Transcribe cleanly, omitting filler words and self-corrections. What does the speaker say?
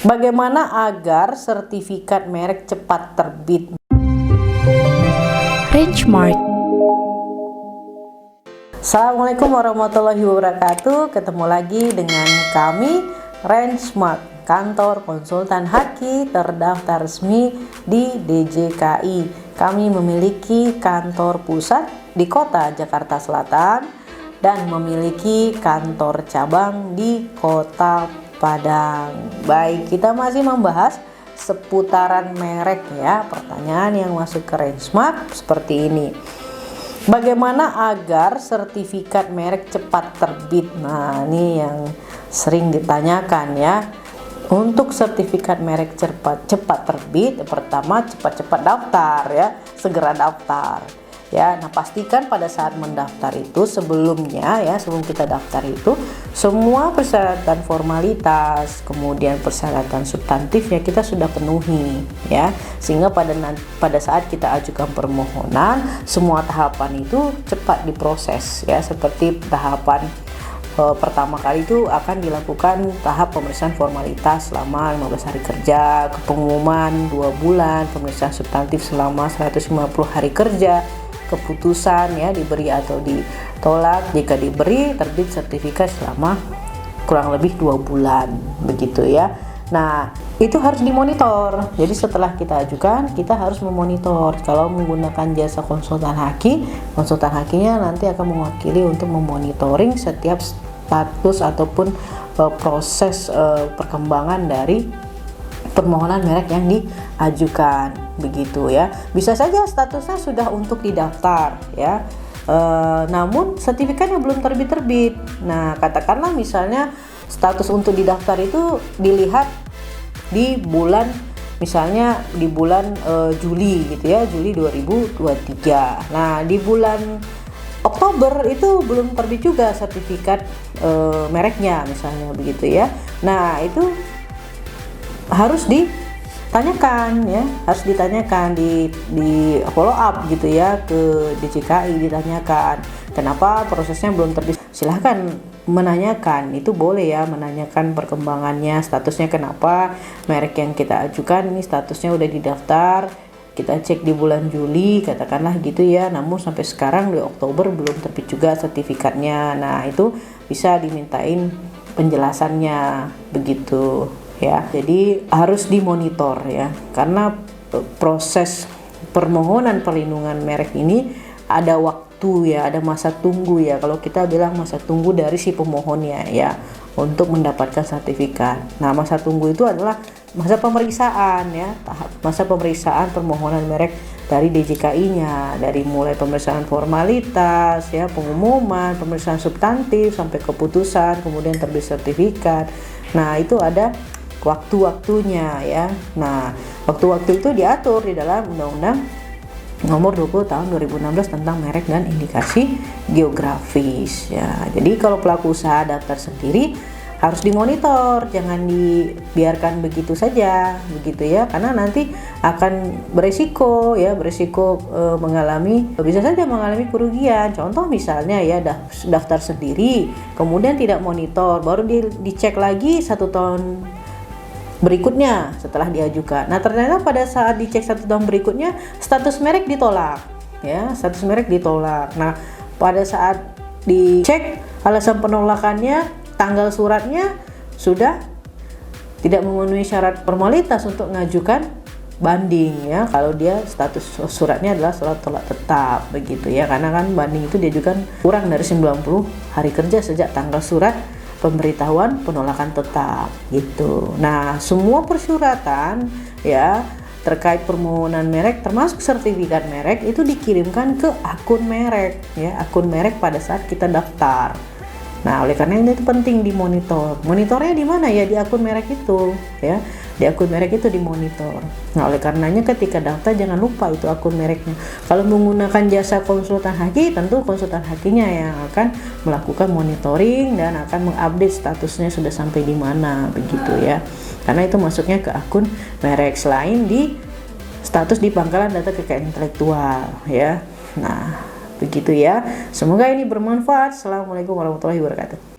Bagaimana agar sertifikat merek cepat terbit? Rangemart. Assalamualaikum warahmatullahi wabarakatuh. Ketemu lagi dengan kami Rangemart, kantor konsultan Haki terdaftar resmi di DJKI. Kami memiliki kantor pusat di kota Jakarta Selatan dan memiliki kantor cabang di kota Padang. Baik, kita masih membahas seputaran merek ya. Pertanyaan yang masuk ke Rangemart seperti ini. Bagaimana agar sertifikat merek cepat terbit? Nah, ini yang sering ditanyakan ya. Untuk sertifikat merek cepat terbit, pertama cepat-cepat daftar ya, segera daftar. Ya, nah pastikan pada saat mendaftar itu sebelumnya ya, sebelum kita daftar itu semua persyaratan formalitas, kemudian persyaratan substantifnya kita sudah penuhi ya, sehingga pada saat kita ajukan permohonan semua tahapan itu cepat diproses ya. Seperti tahapan pertama kali itu akan dilakukan tahap pemeriksaan formalitas selama 15 hari kerja, pengumuman 2 bulan, pemeriksaan substantif selama 150 hari kerja, keputusan ya diberi atau ditolak. Jika diberi, terbit sertifikat selama kurang lebih 2 bulan begitu ya. Nah, itu harus dimonitor. Jadi setelah kita ajukan, kita harus memonitor. Kalau menggunakan jasa konsultan Haki, konsultan Hakinya nanti akan mewakili untuk memonitoring setiap status ataupun proses perkembangan dari permohonan merek yang diajukan begitu ya. Bisa saja statusnya sudah untuk didaftar ya, namun sertifikatnya belum terbit. Nah, katakanlah misalnya status untuk didaftar itu dilihat di bulan, misalnya di bulan Juli gitu ya, Juli 2023. Nah, di bulan Oktober itu belum terbit juga sertifikat mereknya misalnya begitu ya. Nah, itu harus ditanyakan ya, harus ditanyakan di follow up gitu ya ke DJKI, ditanyakan kenapa prosesnya belum terbit. Silahkan menanyakan, itu boleh ya, menanyakan perkembangannya, statusnya kenapa merek yang kita ajukan ini statusnya udah didaftar, kita cek di bulan Juli katakanlah gitu ya, namun sampai sekarang di Oktober belum terbit juga sertifikatnya. Nah, itu bisa dimintain penjelasannya begitu ya. Jadi harus dimonitor ya, karena proses permohonan perlindungan merek ini ada waktu ya, ada masa tunggu ya. Kalau kita bilang masa tunggu dari si pemohonnya ya untuk mendapatkan sertifikat. Nah, masa tunggu itu adalah masa pemeriksaan ya, tahap masa pemeriksaan permohonan merek dari DJKI-nya, dari mulai pemeriksaan formalitas ya, pengumuman, pemeriksaan substantif sampai keputusan, kemudian terbit sertifikat. Nah, itu ada waktu-waktunya ya. Nah, waktu-waktu itu diatur di dalam Undang-Undang Nomor 20 Tahun 2016 tentang merek dan indikasi geografis ya. Jadi kalau pelaku usaha daftar sendiri harus dimonitor, jangan dibiarkan begitu saja begitu ya, karena nanti akan beresiko ya, bisa saja mengalami kerugian. Contoh misalnya ya, daftar sendiri kemudian tidak monitor, baru dicek lagi 1 tahun berikutnya setelah diajukan. Nah, ternyata pada saat dicek 1 tahun berikutnya status merek ditolak ya, status merek ditolak. Nah, pada saat dicek alasan penolakannya, tanggal suratnya sudah tidak memenuhi syarat formalitas untuk mengajukan banding ya, kalau dia status suratnya adalah surat tolak tetap begitu ya, karena kan banding itu diajukan kurang dari 90 hari kerja sejak tanggal surat pemberitahuan penolakan tetap gitu. Nah, semua persyaratan ya terkait permohonan merek termasuk sertifikat merek itu dikirimkan ke akun merek ya, akun merek pada saat kita daftar. Nah, oleh karena itu penting dimonitor. Monitornya di mana ya? Di akun merek itu ya. Di akun merek itu dimonitor. Nah, oleh karenanya ketika daftar jangan lupa itu akun mereknya. Kalau menggunakan jasa konsultan Haki, tentu konsultan Hakinya yang akan melakukan monitoring dan akan mengupdate statusnya sudah sampai di mana begitu ya. Karena itu masuknya ke akun merek selain di status di pangkalan data kekayaan intelektual ya. Nah, begitu ya. Semoga ini bermanfaat. Assalamualaikum warahmatullahi wabarakatuh.